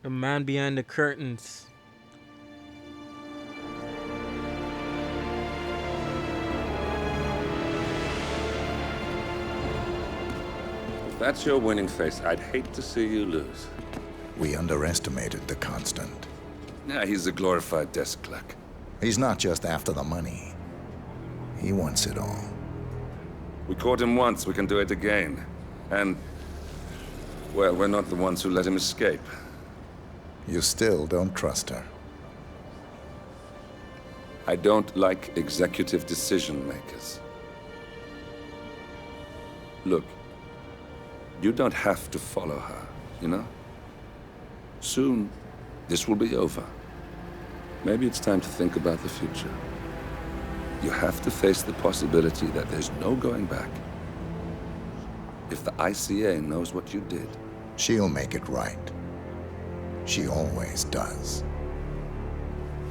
The man behind the curtains. If that's your winning face, I'd hate to see you lose. We underestimated the Constant. Yeah, he's a glorified desk clerk. He's not just after the money. He wants it all. We caught him once, we can do it again. And, well, we're not the ones who let him escape. You still don't trust her. I don't like executive decision makers. Look, you don't have to follow her, you know? Soon, this will be over. Maybe it's time to think about the future. You have to face the possibility that there's no going back. If the ICA knows what you did, She'll make it right. She always does.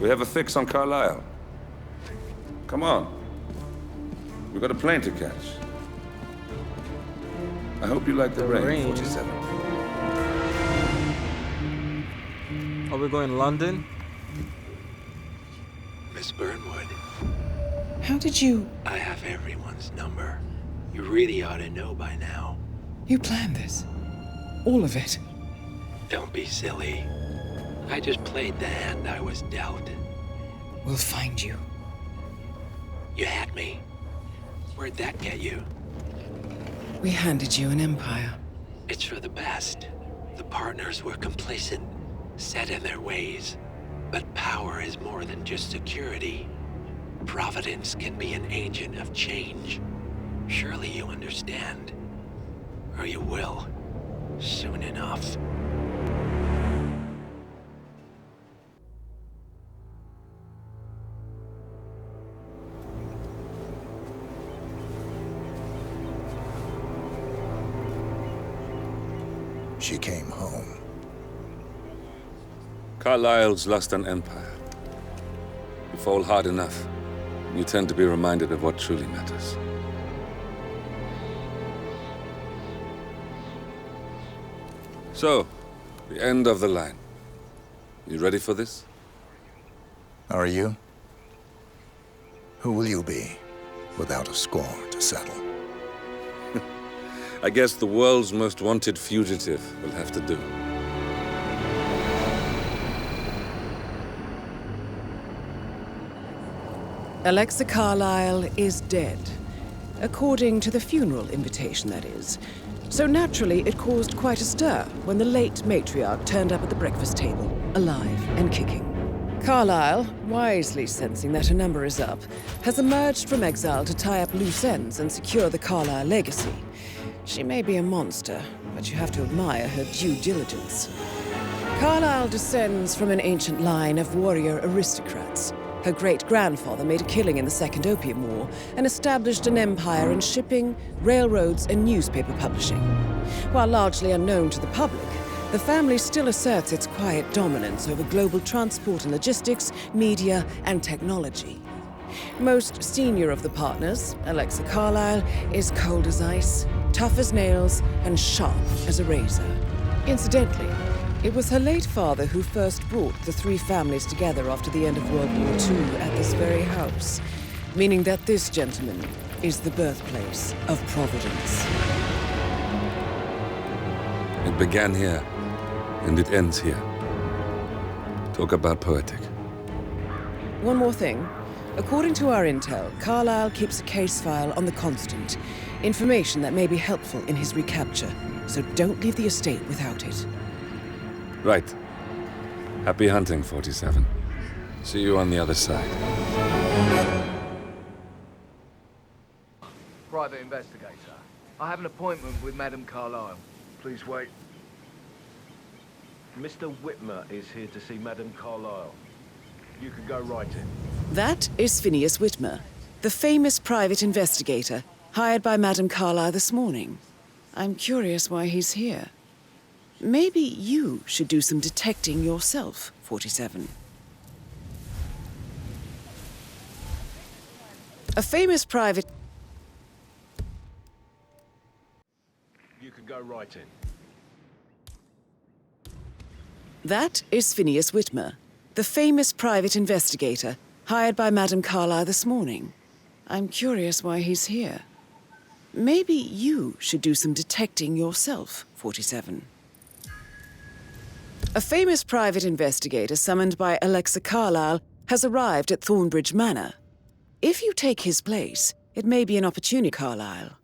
we have a fix on Carlisle. Come on. We've got a plane to catch. I hope you like the rain, 47. Are we going to London? Miss Burnwood, How did you... I have everyone's number. You really ought to know by now. You planned this? All of it? Don't be silly. I just played the hand I was dealt. We'll find you. You had me. Where'd that get you? We handed you an empire. It's for the best. The partners were complacent, set in their ways. But power is more than just security. Providence can be an agent of change. Surely you understand. Or you will. Soon enough. She came home. Carlisle's lost an empire. You fall hard enough, you tend to be reminded of what truly matters. So, the end of the line. You ready for this? Are you? Who will you be, without a score to settle? I guess the world's most wanted fugitive will have to do. Alexa Carlyle is dead. According to the funeral invitation, that is. So naturally, it caused quite a stir when the late matriarch turned up at the breakfast table, alive and kicking. Carlyle, wisely sensing that her number is up, has emerged from exile to tie up loose ends and secure the Carlyle legacy. She may be a monster, but you have to admire her due diligence. Carlyle descends from an ancient line of warrior aristocrats. Her great-grandfather made a killing in the Second Opium War and established an empire in shipping, railroads, and newspaper publishing. While largely unknown to the public, the family still asserts its quiet dominance over global transport and logistics, media, and technology. Most senior of the partners, Alexa Carlyle, is cold as ice, tough as nails, and sharp as a razor. Incidentally, it was her late father who first brought the three families together after the end of World War II at this very house, meaning that this gentleman is the birthplace of Providence. It began here, and it ends here. Talk about poetic. One more thing. According to our intel, Carlyle keeps a case file on the Constant. Information that may be helpful in his recapture, so don't leave the estate without it. Right. Happy hunting, 47. See you on the other side. Private investigator. I have an appointment with Madame Carlyle. Please wait. Mr. Whitmer is here to see Madame Carlyle. You can go right in. That is Phineas Whitmer, the famous private investigator hired by Madame Carlyle this morning. I'm curious why he's here. Maybe you should do some detecting yourself, 47. A famous private... You can go right in. That is Phineas Whitmer, the famous private investigator hired by Madame Carlyle this morning. I'm curious why he's here. Maybe you should do some detecting yourself, 47. A famous private investigator summoned by Alexa Carlyle has arrived at Thornbridge Manor. If you take his place, it may be an opportunity, Carlyle.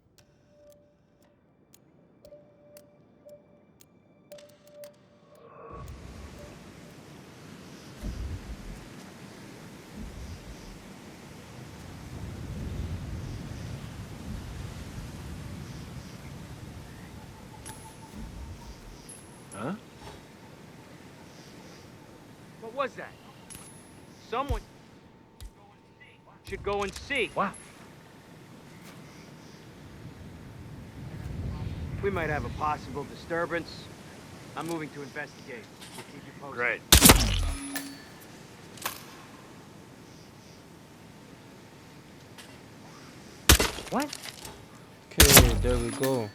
Huh? What was that? Someone should go and see. What? We might have a possible disturbance. I'm moving to investigate. We'll keep you posted. Great. What? Okay, there we go.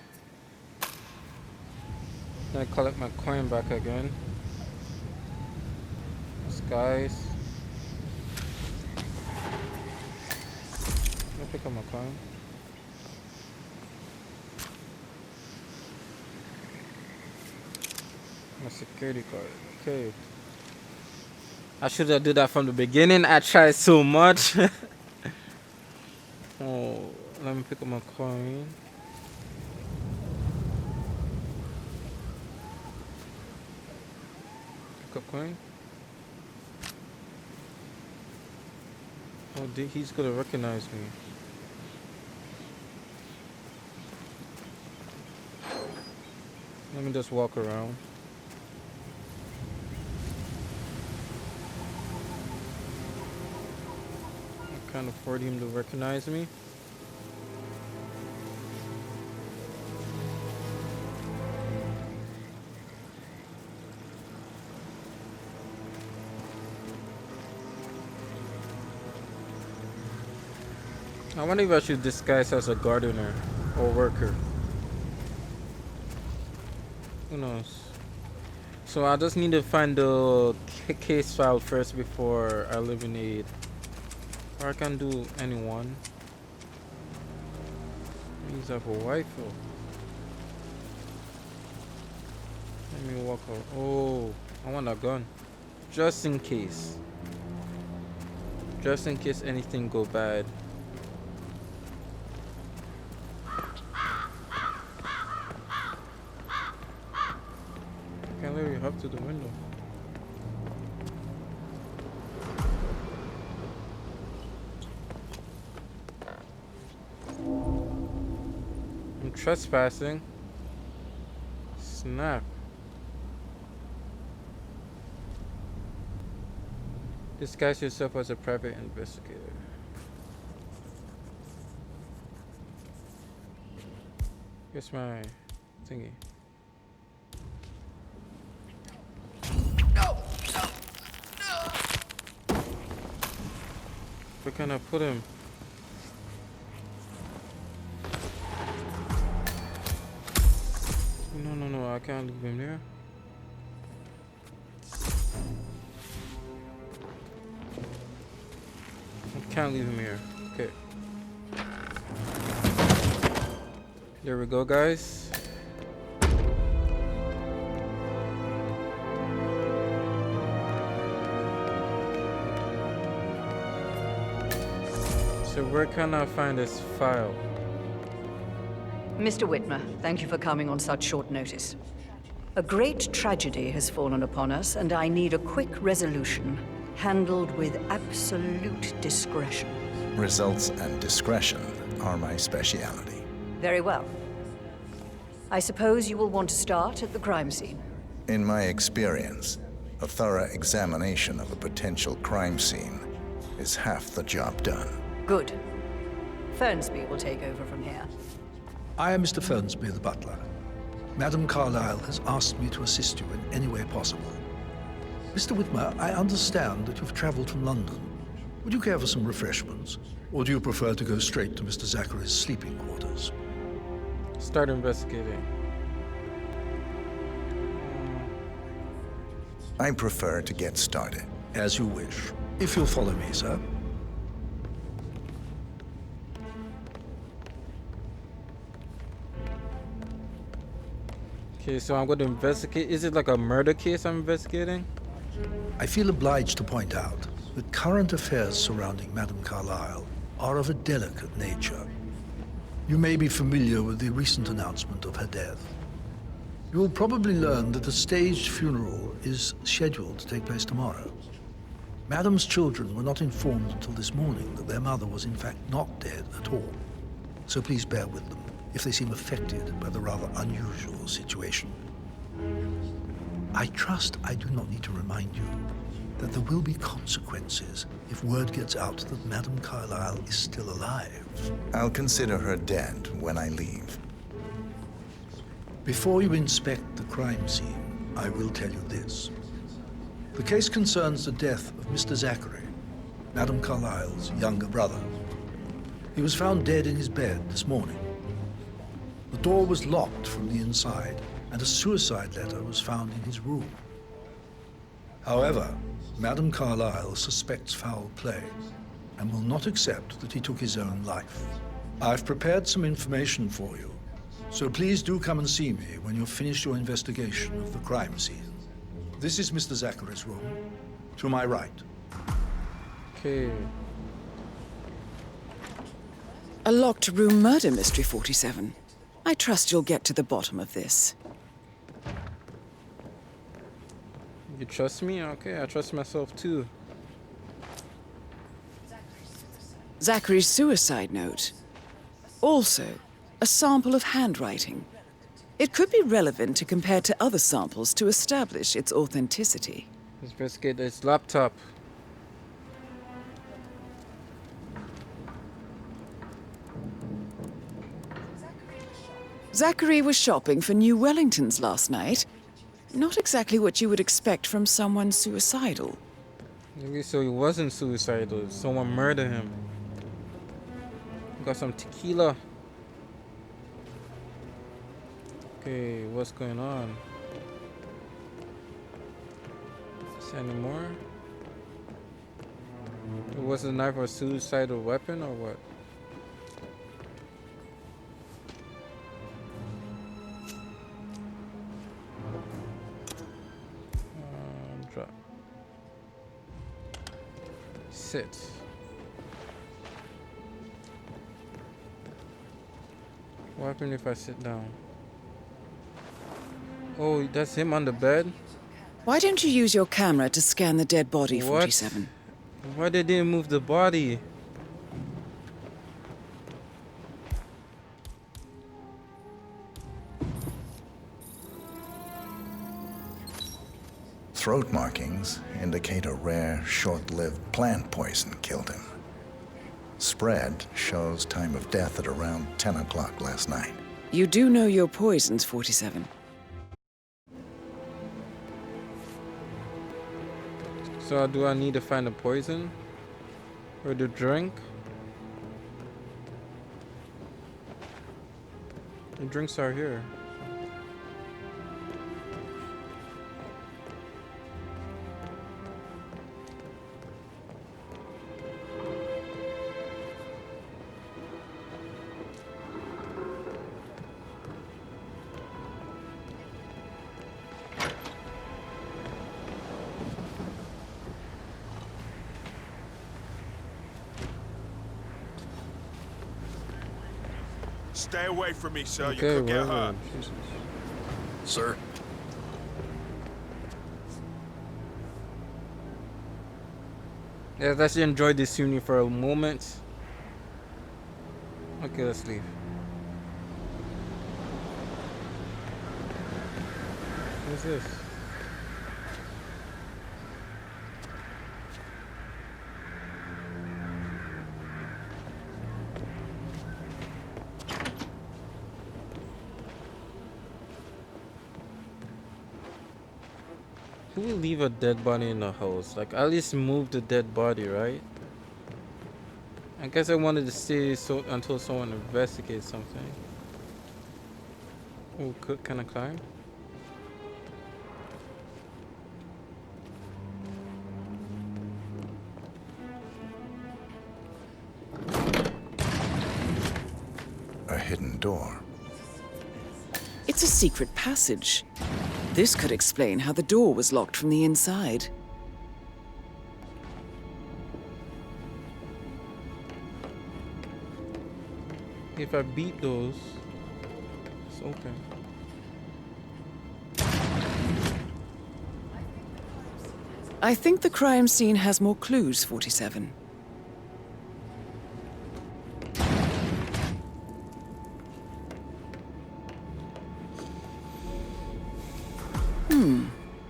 Gonna collect my coin back again. Guys. Let me pick up my coin. My security card. Okay. I should have did that from the beginning. I tried so much. Oh, let me pick up my coin. Pick up coin. Oh, he's gonna recognize me. Let me just walk around. I can't afford him to recognize me. I wonder if I should disguise as a gardener or worker. Who knows? So I just need to find the case file first before I eliminate. Or I can do anyone. Use up a rifle. Let me walk out. Oh, I want a gun. Just in case. Just in case anything go bad. Can't literally hop to the window. I'm trespassing. Snap. Disguise yourself as a private investigator. Here's my thingy. Where can I put him? No, I can't leave him there. I can't leave him here. Okay. There we go, guys. So where can I find this file? Mr. Whitmer, thank you for coming on such short notice. A great tragedy has fallen upon us, and I need a quick resolution, handled with absolute discretion. Results and discretion are my speciality. Very well. I suppose you will want to start at the crime scene. In my experience, a thorough examination of a potential crime scene is half the job done. Good. Fernsby will take over from here. I am Mr. Fernsby, the butler. Madame Carlyle has asked me to assist you in any way possible. Mr. Whitmer, I understand that you've traveled from London. Would you care for some refreshments? Or do you prefer to go straight to Mr. Zachary's sleeping quarters? Start investigating. I prefer to get started. As you wish. If you'll follow me, sir. Okay, so I'm going to investigate. Is it like a murder case I'm investigating? I feel obliged to point out that current affairs surrounding Madame Carlyle are of a delicate nature. You may be familiar with the recent announcement of her death. You will probably learn that a staged funeral is scheduled to take place tomorrow. Madame's children were not informed until this morning that their mother was in fact not dead at all. So please bear with them if they seem affected by the rather unusual situation. I trust I do not need to remind you that there will be consequences if word gets out that Madame Carlyle is still alive. I'll consider her dead when I leave. Before you inspect the crime scene, I will tell you this. The case concerns the death of Mr. Zachary, Madame Carlyle's younger brother. He was found dead in his bed this morning. The door was locked from the inside, and a suicide letter was found in his room. However, Madame Carlyle suspects foul play and will not accept that he took his own life. I've prepared some information for you, so please do come and see me when you've finished your investigation of the crime scene. This is Mr. Zachary's room, to my right. Okay. A locked room murder mystery, 47. I trust you'll get to the bottom of this. You trust me? Okay, I trust myself too. Zachary's suicide note. Also, a sample of handwriting. It could be relevant to compare to other samples to establish its authenticity. Let's investigate this laptop. Zachary was shopping for New Wellingtons last night. Not exactly what you would expect from someone suicidal. Maybe so he wasn't suicidal. Someone murdered him. Got some tequila. Okay, what's going on? Is there any more? Was the knife a suicidal weapon or what? Drop. Sit. What happened if I sit down? Oh, that's him on the bed? Why don't you use your camera to scan the dead body, What? 47? Why they didn't move the body? Throat markings indicate a rare, short-lived plant poison killed him. Spread shows time of death at around 10 o'clock last night. You do know your poisons, 47. So do I need to find a poison? Or to drink? The drinks are here. Stay away from me, sir. Okay, You could get whatever. hurt. Jesus. Sir? Yeah, let's enjoy this scenery for a moment. Okay, let's leave. What's this? Who will leave a dead body in the house? Like, at least move the dead body, right? I guess I wanted to stay so until someone investigates something. Oh, can I climb? hidden door. It's a secret passage. This could explain how the door was locked from the inside. If I beat those, it's open. I think the crime scene has more clues, 47.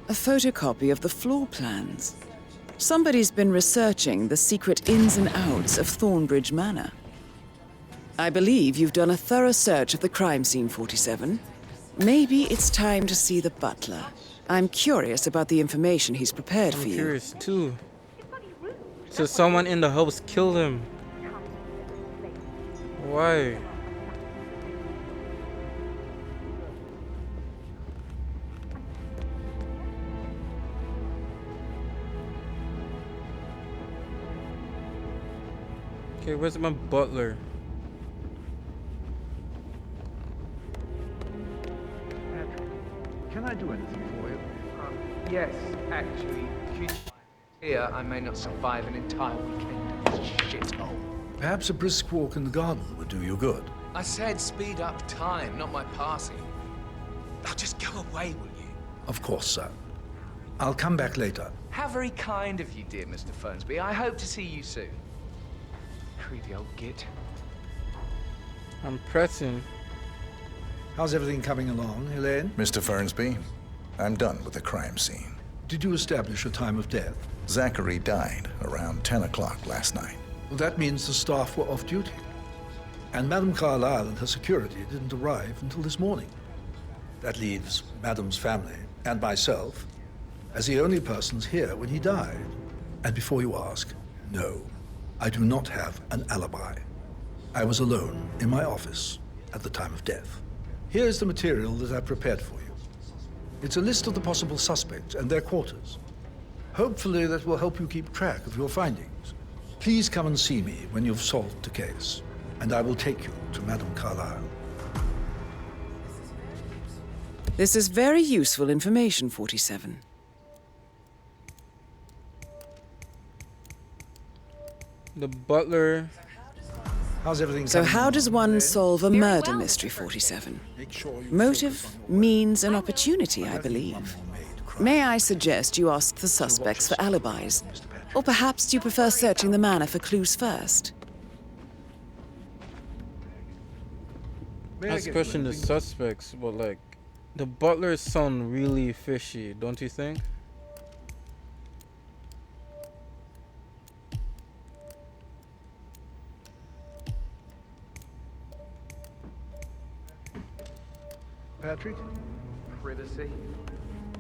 A photocopy of the floor plans. Somebody's been researching the secret ins and outs of Thornbridge Manor. I believe you've done a thorough search of the crime scene, 47. Maybe it's time to see the butler. I'm curious about the information he's prepared for I'm you. curious too. So someone in the house killed him. Why? Okay, where's my butler? Can I do anything for you? Yes, actually. Here, I may not survive an entire weekend in this shithole. Perhaps a brisk walk in the garden would do you good. I said speed up time, not my passing. Now just go away, will you? Of course, sir. I'll come back later. How very kind of you, dear Mr. Fernsby. I hope to see you soon. Creepy old git. I'm pressing. How's everything coming along, Elaine? Mr. Fernsby, I'm done with the crime scene. Did you establish a time of death? Zachary died around 10 o'clock last night. Well, that means the staff were off duty. And Madame Carlyle and her security didn't arrive until this morning. That leaves Madame's family and myself as the only persons here when he died. And before you ask, no, I do not have an alibi. I was alone in my office at the time of death. Here's the material that I prepared for you. It's a list of the possible suspects and their quarters. Hopefully that will help you keep track of your findings. Please come and see me when you've solved the case, and I will take you to Madame Carlyle. This is very useful information, 47. The butler. How's everything So coming how along, does one Elaine? solve a murder mystery, 47? Motive, means, and opportunity, I believe. May I suggest you ask the suspects for alibis? Or perhaps do you prefer searching the manor for clues first? Let's question the suspects, but like, the butlers sound really fishy, don't you think? Patrick? Privacy.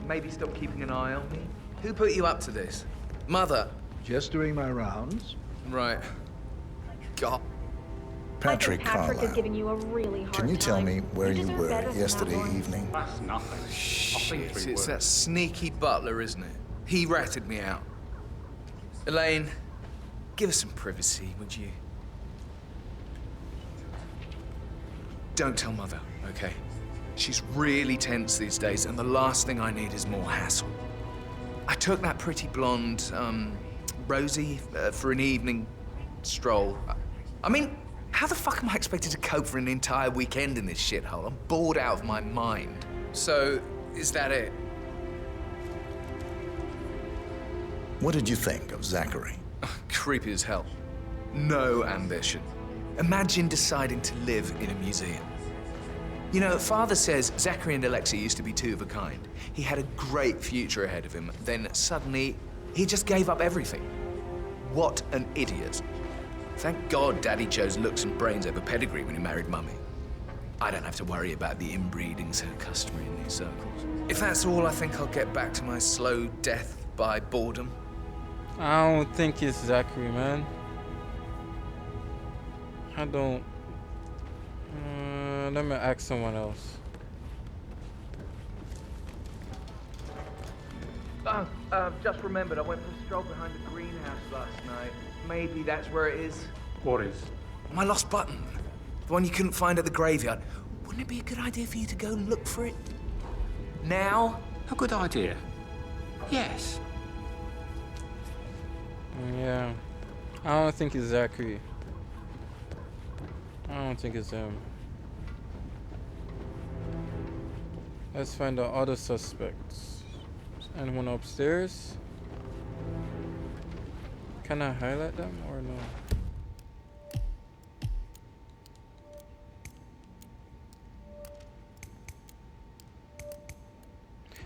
Maybe stop keeping an eye on me. Who put you up to this? Mother? Just doing my rounds. Right. God. Patrick Patrick is Carlyle, giving you a really hard can you tell time. me where you deserve were better than that, yesterday Lawrence. evening? That's nothing. Shit, it's that sneaky butler, isn't it? He ratted me out. Elaine, give us some privacy, would you? Don't tell Mother, okay? She's really tense these days, and the last thing I need is more hassle. I took that pretty blonde, Rosie, for an evening stroll. I mean, how the fuck am I expected to cope for an entire weekend in this shithole? I'm bored out of my mind. So, is that it? What did you think of Zachary? Creepy as hell. No ambition. Imagine deciding to live in a museum. You know, Father says Zachary and Alexa used to be two of a kind. He had a great future ahead of him. Then suddenly, he just gave up everything. What an idiot. Thank God Daddy chose looks and brains over pedigree when he married Mummy. I don't have to worry about the inbreeding so customary in these circles. If that's all, I think I'll get back to my slow death by boredom. I don't think it's Zachary, man. I don't. Let me ask someone else. Just remembered I went for a stroll behind the greenhouse last night. Maybe that's where it is. What is? My lost button. The one you couldn't find at the graveyard. Wouldn't it be a good idea for you to go look for it now? A good idea. Yes. Yeah. I don't think it's Zachary. I don't think it's him. Let's find the other suspects. Is anyone upstairs? Can I highlight them or no?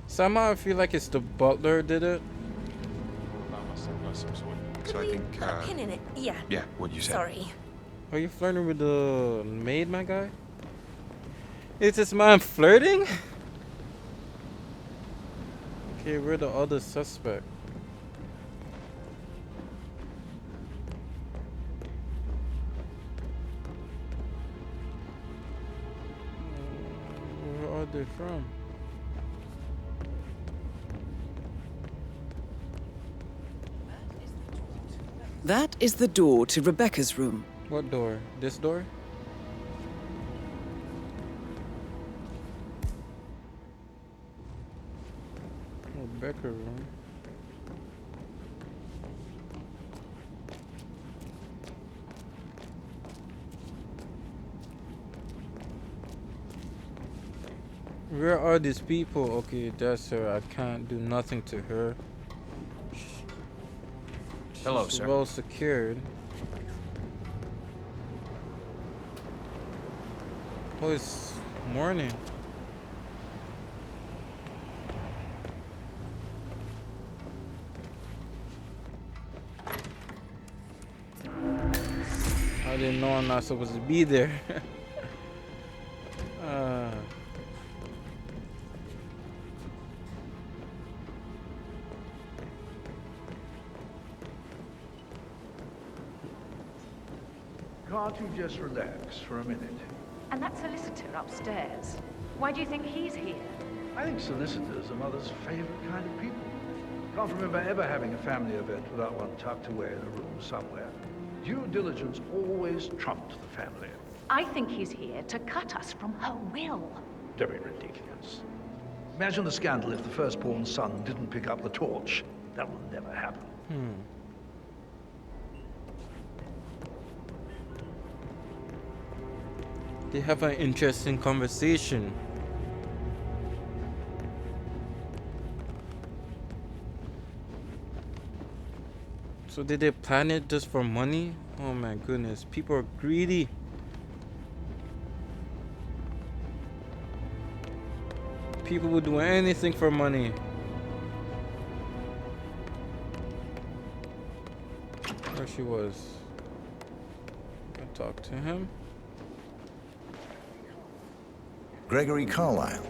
Somehow I feel like it's the butler did it. So I think, put a pin in it. Yeah. yeah, what you said. Sorry. Are you flirting with the maid, my guy? Is this man flirting? Okay, we're the other suspect. Where are they from? That is the door to Rebecca's room. What door? This door? Rebecca room. Where are these people? Okay, that's her. I can't do nothing to her. Hello, She's sir. well secured. Oh, it's morning. I didn't know I'm not supposed to be there. Can't you just relax for a minute? And that solicitor upstairs. Why do you think he's here? I think solicitors are Mother's favorite kind of people. Can't remember ever having a family event without one tucked away in a room somewhere. Due diligence always trumped the family. I think he's here to cut us from her will. Very ridiculous. Imagine the scandal if the firstborn son didn't pick up the torch. That will never happen. They have an interesting conversation. So did they plan it just for money? Oh my goodness, people are greedy. People would do anything for money. There she was. I talked to him. Gregory Carlyle,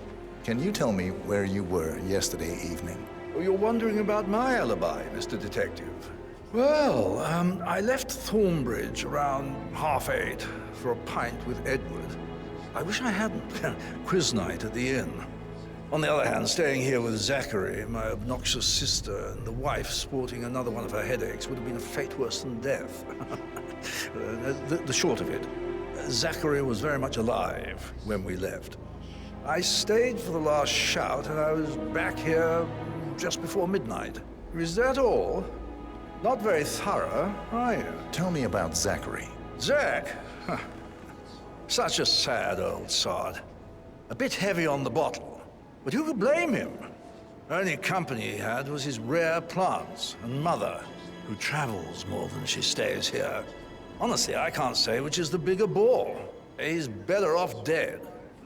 can you tell me where you were yesterday evening? Oh, you're wondering about my alibi, Mr. Detective. Well, I left Thornbridge around 8:30 for a pint with Edward. I wish I hadn't. Quiz night at the inn. On the other hand, staying here with Zachary, my obnoxious sister, and the wife sporting another one of her headaches would have been a fate worse than death. The short of it, Zachary was very much alive when we left. I stayed for the last shout, and I was back here just before midnight. Is that all? Not very thorough, are you? Tell me about Zachary. Zach? Huh. Such a sad old sod. A bit heavy on the bottle. But who could blame him? Only company he had was his rare plants and mother, who travels more than she stays here. Honestly, I can't say which is the bigger bore. He's better off dead.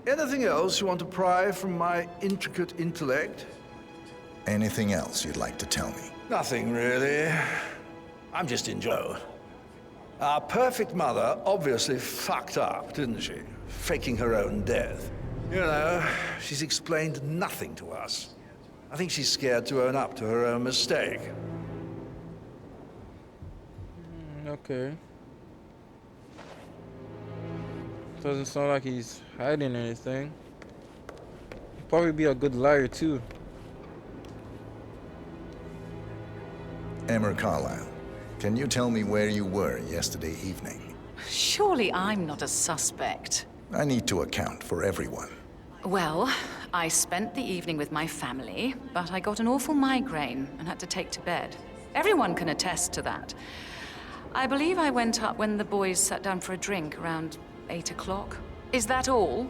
Anything else you want to pry from my intricate intellect? Anything else you'd like to tell me? Nothing, really. I'm just enjoying. Our perfect mother obviously fucked up, didn't she? Faking her own death. You know, she's explained nothing to us. I think she's scared to own up to her own mistake. Okay. Doesn't sound like he's hiding anything. He'd probably be a good liar too. Emmer Carlyle, can you tell me where you were yesterday evening? Surely I'm not a suspect. I need to account for everyone. Well, I spent the evening with my family, but I got an awful migraine and had to take to bed. Everyone can attest to that. I believe I went up when the boys sat down for a drink around 8 o'clock. Is that all?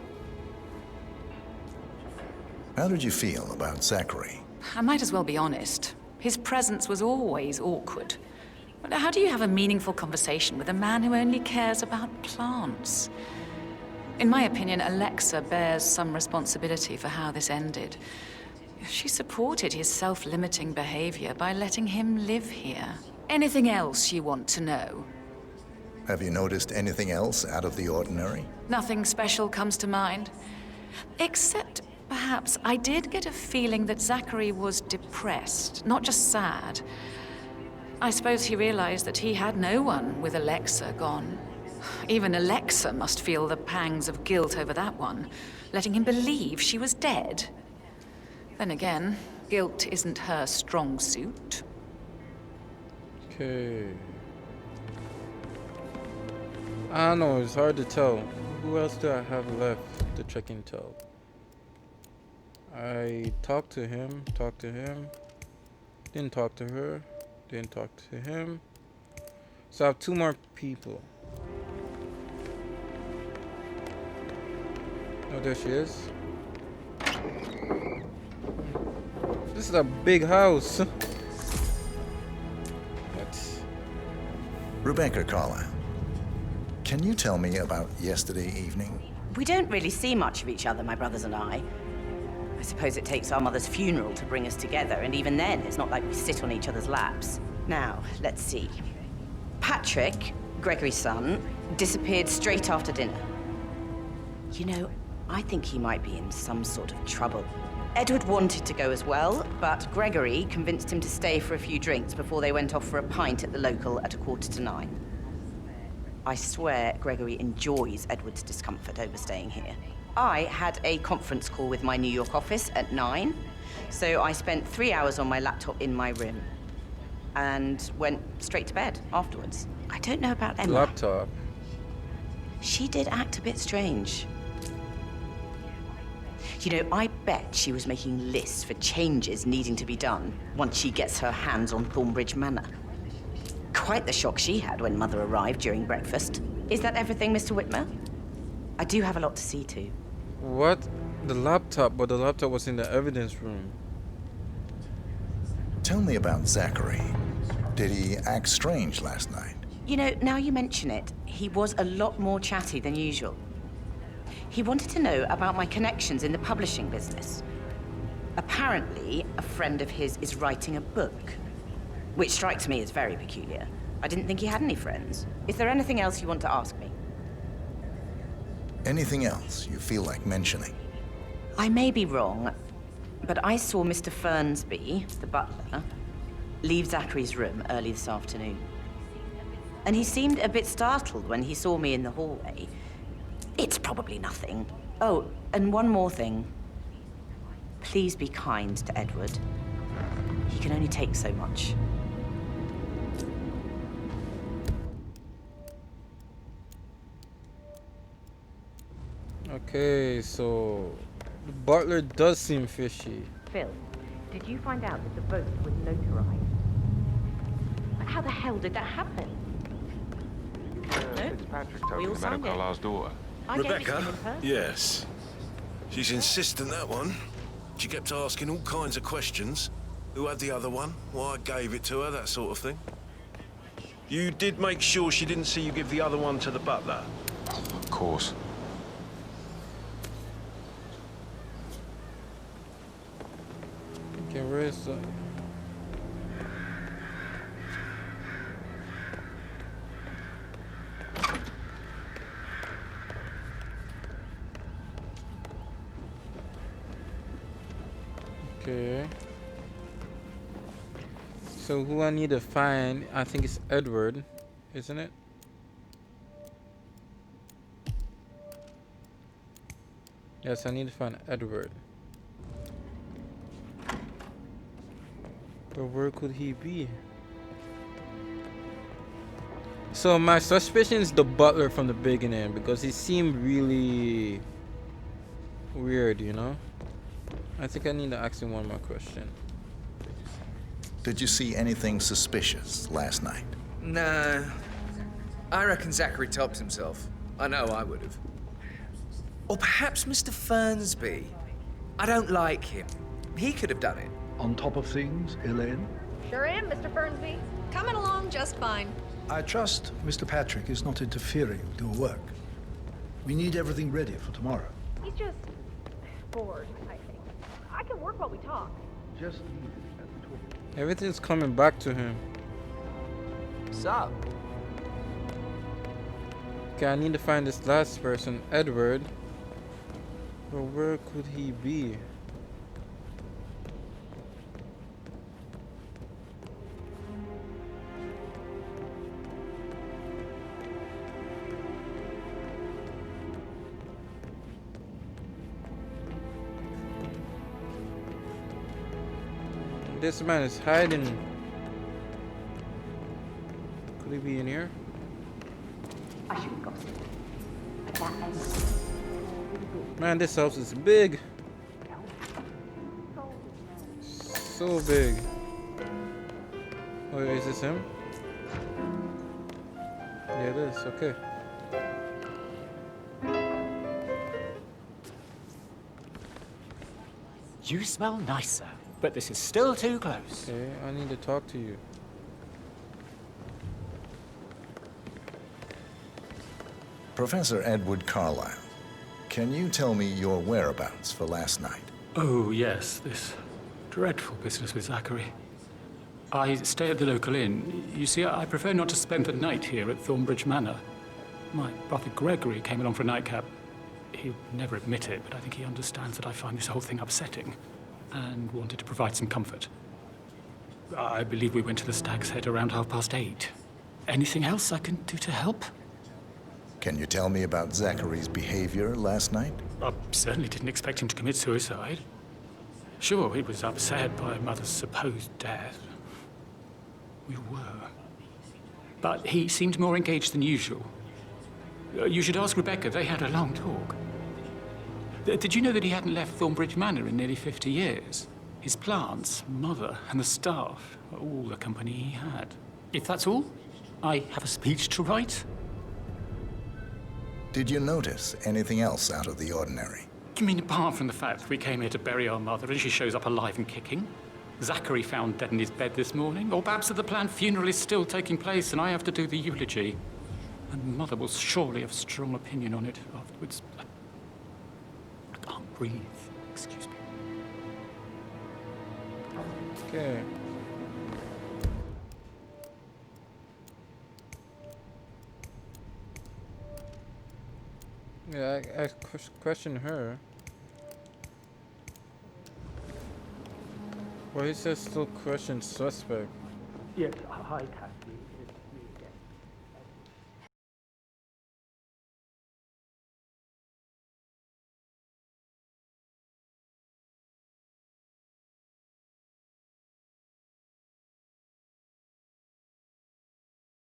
How did you feel about Zachary? I might as well be honest. His presence was always awkward. But how do you have a meaningful conversation with a man who only cares about plants? In my opinion, Alexa bears some responsibility for how this ended. She supported his self-limiting behavior by letting him live here. Anything else you want to know? Have you noticed anything else out of the ordinary? Nothing special comes to mind. Except, perhaps, I did get a feeling that Zachary was depressed, not just sad. I suppose he realized that he had no one with Alexa gone. Even Alexa must feel the pangs of guilt over that one, letting him believe she was dead. Then again, guilt isn't her strong suit. Okay. I don't know, it's hard to tell. Who else do I have left to check intel? I talked to him, didn't talk to her, didn't talk to him. So I have 2 more people. Oh, there she is. This is a big house. Rebecca Carlyle, can you tell me about yesterday evening? We don't really see much of each other, my brothers and I. I suppose it takes our mother's funeral to bring us together, and even then, it's not like we sit on each other's laps. Now, let's see. Patrick, Gregory's son, disappeared straight after dinner. You know, I think he might be in some sort of trouble. Edward wanted to go as well, but Gregory convinced him to stay for a few drinks before they went off for a pint at the local at 8:45. I swear Gregory enjoys Edward's discomfort over staying here. I had a conference call with my New York office at 9, so I spent 3 hours on my laptop in my room and went straight to bed afterwards. I don't know about Emma. Laptop. She did act a bit strange. You know, I bet she was making lists for changes needing to be done once she gets her hands on Thornbridge Manor. Quite the shock she had when Mother arrived during breakfast. Is that everything, Mr. Whitmer? I do have a lot to see to. What? The laptop, but the laptop was in the evidence room. Tell me about Zachary. Did he act strange last night? You know, now you mention it, he was a lot more chatty than usual. He wanted to know about my connections in the publishing business. Apparently, a friend of his is writing a book, which strikes me as very peculiar. I didn't think he had any friends. Is there anything else you want to ask me? Anything else you feel like mentioning? I may be wrong, but I saw Mr. Fernsby, the butler, leave Zachary's room early this afternoon. And he seemed a bit startled when he saw me in the hallway. It's probably nothing. Oh, and one more thing. Please be kind to Edward. He can only take so much. Okay, so the butler does seem fishy. Phil, did you find out that the vote was notarized? But how the hell did that happen? Fitzpatrick told We me all Madame signed it. Carlyle's daughter. I gave it to Rebecca? him in person. Yes. She's insistent, that one. She kept asking all kinds of questions. Who had the other one? Why I gave it to her, that sort of thing. You did make sure she didn't see you give the other one to the butler? Of course. Okay, where is the... Okay. So who I need to find, I think it's Edward, isn't it? Yes, I need to find Edward. But where could he be? So my suspicion is the butler from the beginning because he seemed really weird, you know? I think I need to ask him one more question. Did you see anything suspicious last night? No. I reckon Zachary topped himself. I know I would have. Or perhaps Mr. Fernsby. I don't like him. He could have done it. On top of things, Elaine? Sure am, Mr. Fernsby. Coming along just fine. I trust Mr. Patrick is not interfering with your work. We need everything ready for tomorrow. He's just bored, I think. I can work while we talk. Just leave it at the talk. Everything's coming back to him. So? Okay, I need to find this last person, Edward. But where could he be? This man is hiding. Could he be in here? I shouldn't gossip. But that Man, this house is big. So big. Oh, is this him? Yeah, it is. Okay. You smell nicer, but this is still too close. Okay, I need to talk to you. Professor Edward Carlyle, can you tell me your whereabouts for last night? Oh, yes, this dreadful business with Zachary. I stay at the local inn. You see, I prefer not to spend the night here at Thornbridge Manor. My brother Gregory came along for a nightcap. He'll never admit it, but I think he understands that I find this whole thing upsetting and wanted to provide some comfort. I believe we went to the Stag's Head around 8:30. Anything else I can do to help? Can you tell me about Zachary's behavior last night? I certainly didn't expect him to commit suicide. Sure, he was upset by Mother's supposed death. We were. But he seemed more engaged than usual. You should ask Rebecca. They had a long talk. Did you know that he hadn't left Thornbridge Manor in nearly 50 years? His plants, Mother, and the staff, all the company he had. If that's all, I have a speech to write. Did you notice anything else out of the ordinary? You mean apart from the fact that we came here to bury our mother and she shows up alive and kicking? Zachary found dead in his bed this morning? Or perhaps that the planned funeral is still taking place and I have to do the eulogy? And Mother will surely have a strong opinion on it afterwards. I can't breathe. Excuse me. Okay. Yeah, I question her. Well, he says still question suspect. Yes, hi, Kat.